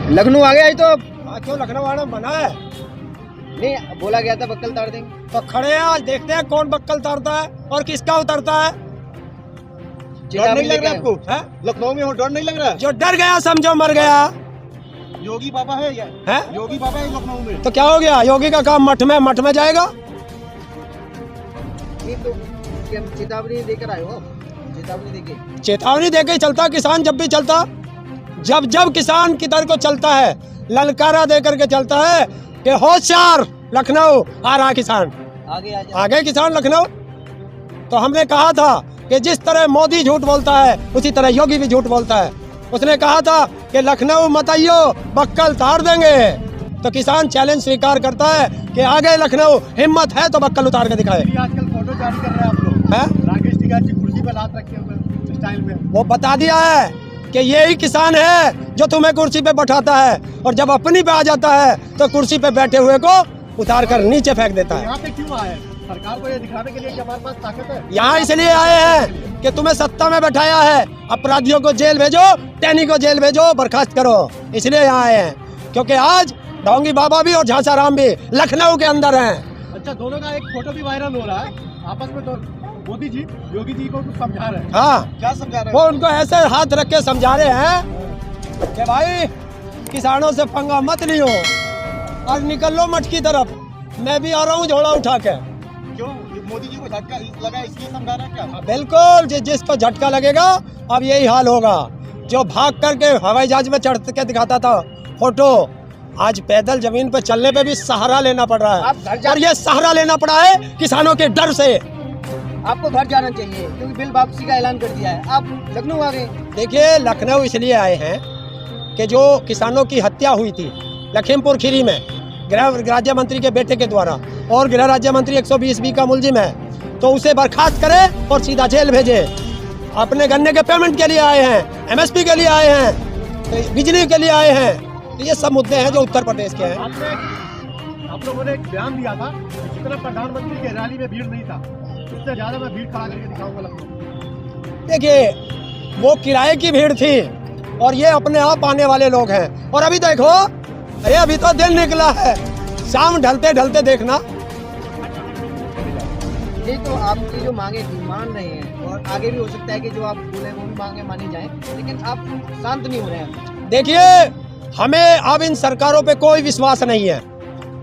लखनऊ आ गया तो क्यों लखनऊ आना मना है? नहीं, बोला गया था बक्कल तार देंगे। तो खड़े हैं, आज देखते हैं कौन बक्कल तारता है और किसका उतरता है। डर नहीं लग रहा आपको? है? लखनऊ में हो, डर नहीं लग रहा? जो डर गया समझो मर गया। योगी बाबा है या है? योगी बाबा है लखनऊ में। तो क्या हो गया? योगी का काम मठ में जाएगा। ये तो चेतावनी देकर आए हो, चेतावनी देके। चेतावनी देके ही चलता किसान, जब भी चलता, जब किसान की तरफ को चलता है, ललकारा दे करके चलता है कि होशियार लखनऊ आ रहा किसान, आगे किसान लखनऊ। तो हमने कहा था कि जिस तरह मोदी झूठ बोलता है उसी तरह योगी भी झूठ बोलता है। उसने कहा था कि लखनऊ मत आइयो, बक्कल तार देंगे। तो किसान चैलेंज स्वीकार करता है कि आगे लखनऊ, हिम्मत है तो बक्कल उतार के दिखाए। आजकल फोटो जारी कर रहे हैं आप लोग, है? राकेश टिकैत की कुर्सी पे लात रखे हुए स्टाइल में। वो बता दिया है कि यही किसान है जो तुम्हें कुर्सी पे बैठाता है और जब अपनी पे आ जाता है तो कुर्सी पे बैठे हुए को उतार कर नीचे फेंक देता है। यहाँ पे क्यों आए? सरकार को ये दिखाने के लिए कि हमारे पास ताकत है। यहाँ इसलिए आए हैं कि तुम्हें सत्ता में बैठाया है, अपराधियों को जेल भेजो, टैनी को जेल भेजो, बर्खास्त करो, इसलिए यहाँ आए हैं। क्योंकि आज ढोंगी बाबा भी और झांसा राम भी लखनऊ के अंदर हैं। अच्छा, दोनों का एक फोटो भी वायरल हो रहा है आपस में। तो मोदी जी योगी जी को कुछ समझा रहे हैं। हाँ, क्या समझा रहे वो उनको ऐसे हाथ रख के समझा रहे हैं कि भाई किसानों से पंगा मत लियो और निकल लो मठ की तरफ। मैं भी आ रहा हूँ झोला उठा के। क्यों मोदी जी को झटका लगा इसलिए समझा रहा है क्या? बिल्कुल, जिसको झटका लगेगा अब यही हाल होगा। जो भाग करके हवाई जहाज में चढ़ के दिखाता था फोटो, आज पैदल जमीन पर चलने पे भी सहारा लेना पड़ रहा है। और ये सहारा लेना पड़ा है किसानों के डर से। आपको घर जाना चाहिए क्योंकि बिल वापसी का ऐलान कर दिया है, आप लखनऊ आ गए। देखिए, लखनऊ इसलिए आए हैं कि जो किसानों की हत्या हुई थी लखीमपुर खीरी में गृह राज्य मंत्री के बेटे के द्वारा, और गृह राज्य मंत्री 120B का मुलजिम है, तो उसे बर्खास्त करे और सीधा जेल भेजे। अपने गन्ने के पेमेंट के लिए आए हैं, MSP के लिए आए हैं, तो बिजली के लिए आए हैं। तो ये सब मुद्दे हैं जो उत्तर प्रदेश के हैं। आप लोगों ने एक बयान दिया था, इसी तरह प्रधानमंत्री के रैली में भीड़ नहीं था, उससे ज्यादा मैं भीड़ खड़ा करके दिखाऊंगा लखनऊ। देखिए, वो किराए की भीड़ थी और ये अपने आप आने वाले लोग हैं। और अभी देखो, अरे अभी तो दिन निकला है, शाम ढलते ढलते देखना। ये तो आपकी जो मांगे थी मान रहे हैं और आगे भी हो सकता है कि जो आप बोले वो भी मांगे मानी जाए, लेकिन आप शांत नहीं हो रहे हैं। देखिए, हमें अब इन सरकारों पे कोई विश्वास नहीं है।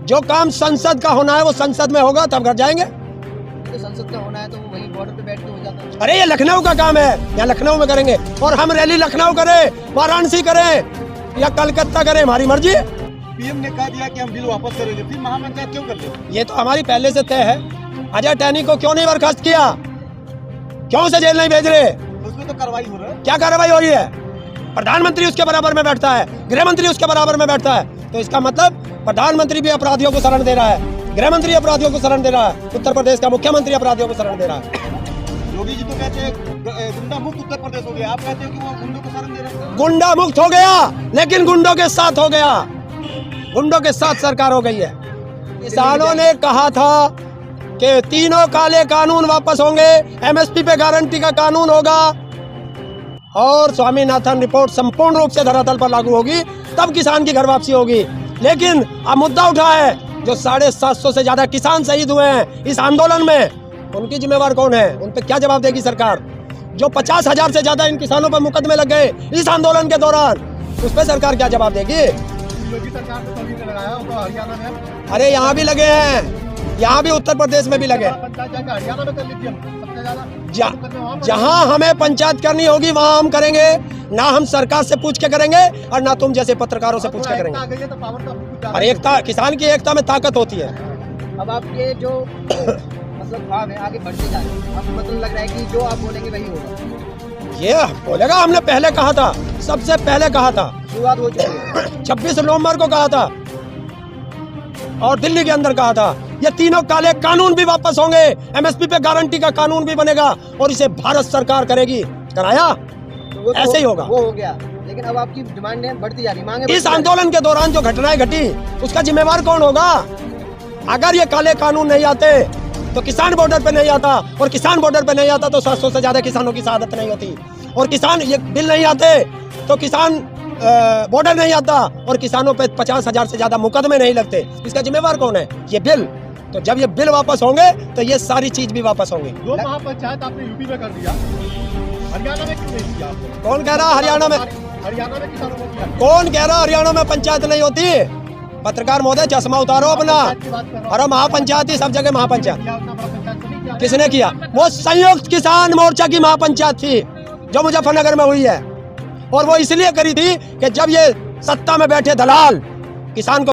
जो काम संसद का होना है वो संसद में होगा, तब घर जाएंगे। तो संसद का होना है तो वही बॉर्डर पे बैठ के हो जाता है। अरे ये लखनऊ का काम है, यहाँ लखनऊ में करेंगे। और हम रैली लखनऊ करें, वाराणसी करें या कलकत्ता करें, हमारी मर्जी। PM ने कह दिया कि हम बिल वापस करेंगे, फिर महामंत्री क्यों कर रहे? ये तो हमारी पहले से तय है। अजय टैनी को क्यों नहीं बर्खास्त किया? क्यों से जेल नहीं भेज रहे? उसमें तो कार्रवाई हो रहा है। क्या कार्रवाई हो रही है? प्रधानमंत्री उसके बराबर में बैठता है, गृह मंत्री उसके बराबर में बैठता है। तो इसका मतलब प्रधानमंत्री भी अपराधियों को शरण दे रहा है, गृह मंत्री अपराधियों को शरण दे रहा है, उत्तर प्रदेश का मुख्यमंत्री अपराधियों को शरण दे रहा है। योगी जी तो कहते हैं गुंडा मुक्त उत्तर प्रदेश हो गया, आप कहते हो कि वो गुंडों को शरण दे रहे हैं। गुंडा मुक्त हो गया, लेकिन गुंडों के साथ हो गया, गुंडों के साथ सरकार हो गई है। किसानों ने कहा था कि तीनों काले कानून वापस होंगे, MSP पे गारंटी का कानून होगा और स्वामीनाथन रिपोर्ट संपूर्ण रूप से धरातल पर लागू होगी, तब किसान की घर वापसी होगी। लेकिन अब मुद्दा उठा है, जो 750 से ज्यादा किसान शहीद हुए हैं इस आंदोलन में, उनकी जिम्मेवार कौन है? उन पे क्या जवाब देगी सरकार? जो 50,000 से ज्यादा इन किसानों पर मुकदमे लग गए इस आंदोलन के दौरान, उस पर सरकार क्या जवाब देगी? योगी सरकार ने सभी ने लगाया होगा हरियाणा में। अरे यहाँ भी लगे हैं, यहाँ भी उत्तर प्रदेश में भी लगे। पंचायत जाकर हरियाणा में कर लीजिए, सबसे ज्यादा जहाँ हमें पंचायत करनी होगी वहाँ हम करेंगे। ना हम सरकार से पूछ के करेंगे और ना तुम जैसे पत्रकारों से पूछ के करेंगे। और एकता, किसान की एकता में ताकत होती है। अब आपके जो मतलब भाव है आगे बढ़ते जा रहे हैं, अब मतलब लग रहा है कि जो आप बोलेंगे वही होगा। ये बोलेगा, हमने पहले कहा था, सबसे पहले कहा था, शुरुआत हो चुकी है। 26 नवंबर को कहा था और दिल्ली के अंदर कहा था, ये तीनों काले कानून भी वापस होंगे, MSP पे गारंटी का कानून भी बनेगा और इसे भारत सरकार करेगी। कराया, तो ऐसे ही होगा। वो हो गया, लेकिन अब आपकी डिमांडें बढ़ती जा रही, मांगे इस आंदोलन के दौरान जो घटनाएं घटी उसका जिम्मेवार कौन होगा? अगर ये काले कानून नहीं आते तो किसान बॉर्डर पे नहीं आता, और किसान बॉर्डर पे नहीं आता तो 700 से ज्यादा किसानों की शहादत नहीं होती, और किसान ये बिल नहीं आते तो किसान बॉर्डर नहीं आता और किसानों पे 50,000 से ज्यादा मुकदमे नहीं लगते, इसका जिम्मेवार कौन है? ये बिल। तो जब ये बिल वापस होंगे तो ये सारी चीज भी वापस होंगी। जो महापंचायत आपने यूपी में कर दिया, हरियाणा में क्यों नहीं किया आपने? कौन कह रहा हरियाणा में? हरियाणा में किसानों को किया? कौन कह रहा हरियाणा में पंचायत नहीं होती? पत्रकार महोदय चश्मा उतारो अपना। पंचायत की बात कर रहा हूं। अरे महापंचायत ही सब जगह महापंचायत। किया उतना बड़ा पंचायत तो नहीं किया। किसने किया? वो संयुक्त किसान मोर्चा की महापंचायत थी जो मुजफ्फरनगर में हुई है, और वो इसलिए करी थी कि जब ये सत्ता में बैठे दलाल किसान को